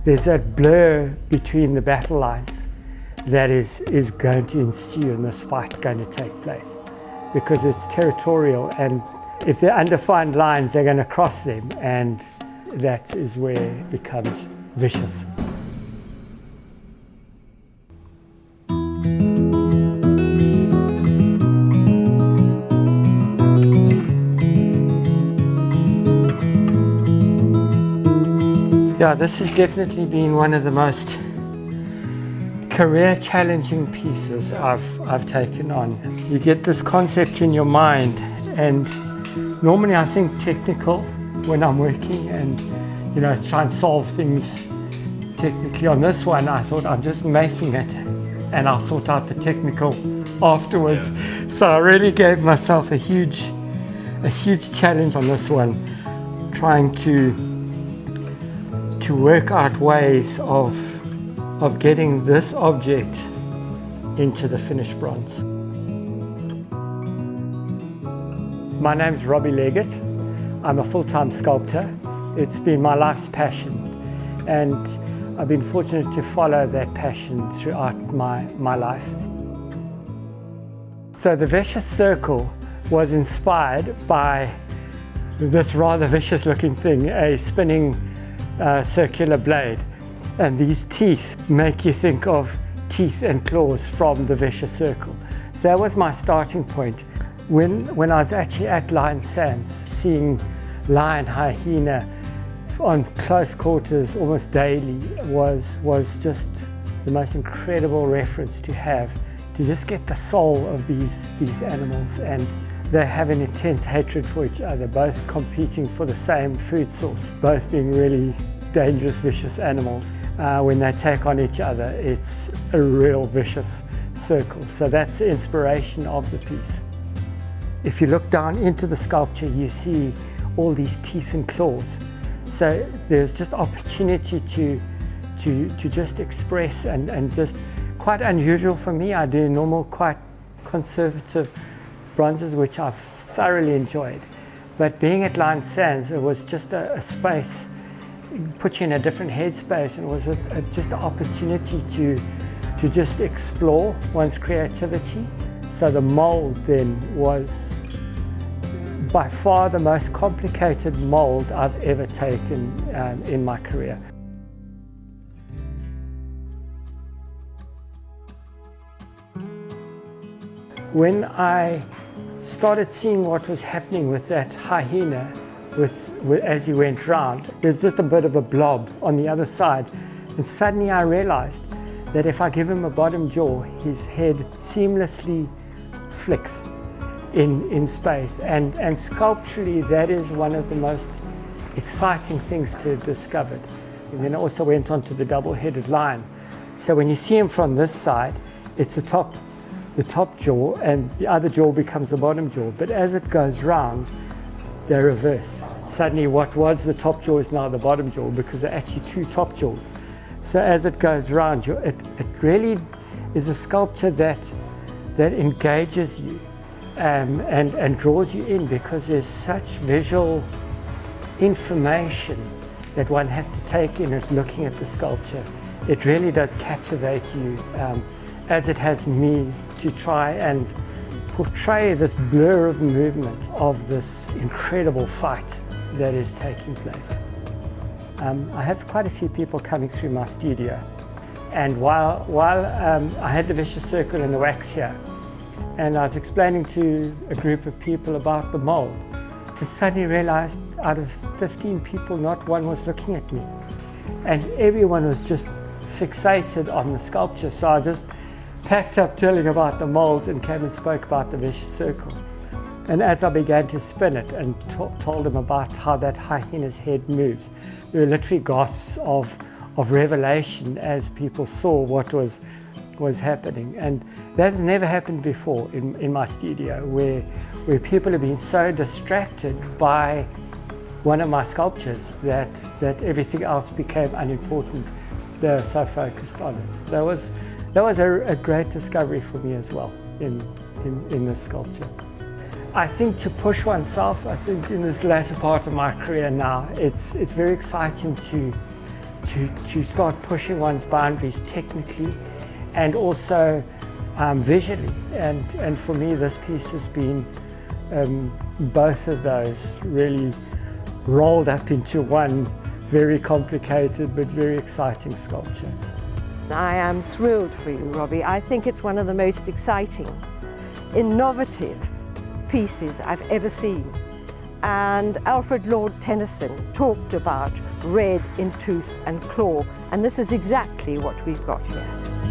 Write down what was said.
there's that blur between the battle lines that is going to ensue in this fight going to take place, because it's territorial, and if they're undefined lines, they're going to cross them, and that is where it becomes vicious. Yeah, this has definitely been one of the most career challenging pieces I've taken on. You get this concept in your mind, and normally I think technical when I'm working and try and solve things technically. On this one I thought I'm just making it and I'll sort out the technical afterwards. Yeah. So I really gave myself a huge challenge on this one, trying to work out ways of getting this object into the finished bronze. My name's Robbie Leggat. I'm a full-time sculptor. It's been my life's passion, and I've been fortunate to follow that passion throughout my life. So the vicious circle was inspired by this rather vicious looking thing, a spinning circular blade, and these teeth make you think of teeth and claws from the vicious circle. So that was my starting point. When I was actually at Lion Sands, seeing lion, hyena on close quarters almost daily was just the most incredible reference to have, to just get the soul of these animals. And they have an intense hatred for each other, both competing for the same food source, both being really dangerous, vicious animals. When they take on each other, it's a real vicious circle. So that's the inspiration of the piece. If you look down into the sculpture, you see all these teeth and claws. So there's just opportunity to just express, and just quite unusual for me. I do normal, quite conservative bronzes, which I've thoroughly enjoyed. But being at Lion Sands, it was just a space, put you in a different headspace, and it was just an opportunity to just explore one's creativity. So the mold then was by far the most complicated mold I've ever taken in my career. When I started seeing what was happening with that hyena, as he went round, there's just a bit of a blob on the other side, and suddenly I realized that if I give him a bottom jaw, his head seamlessly flicks in space, and sculpturally that is one of the most exciting things to have discovered. And then I also went on to the double-headed lion. So when you see him from this side, it's the top jaw, and the other jaw becomes the bottom jaw. But as it goes round, they reverse. Suddenly what was the top jaw is now the bottom jaw, because there are actually two top jaws. So as it goes round, it really is a sculpture that engages you and draws you in, because there's such visual information that one has to take in it looking at the sculpture. It really does captivate you, as it has me, to try and portray this blur of movement of this incredible fight that is taking place. I have quite a few people coming through my studio, and while I had the vicious circle in the wax here, and I was explaining to a group of people about the mold, and suddenly realized out of 15 people, not one was looking at me, and everyone was just fixated on the sculpture. So I just packed up telling about the molds and came and spoke about the vicious circle. And as I began to spin it and told them about how that hyena's head moves, there were literally gasps of revelation as people saw what was happening. And that has never happened before in my studio, where people have been so distracted by one of my sculptures that everything else became unimportant. They were so focused on it. That was a great discovery for me as well in this sculpture. I think to push oneself, I think in this latter part of my career now, it's very exciting to start pushing one's boundaries technically and also visually. And for me, this piece has been both of those really rolled up into one very complicated but very exciting sculpture. I am thrilled for you, Robbie. I think it's one of the most exciting, innovative pieces I've ever seen. And Alfred Lord Tennyson talked about red in tooth and claw, and this is exactly what we've got here.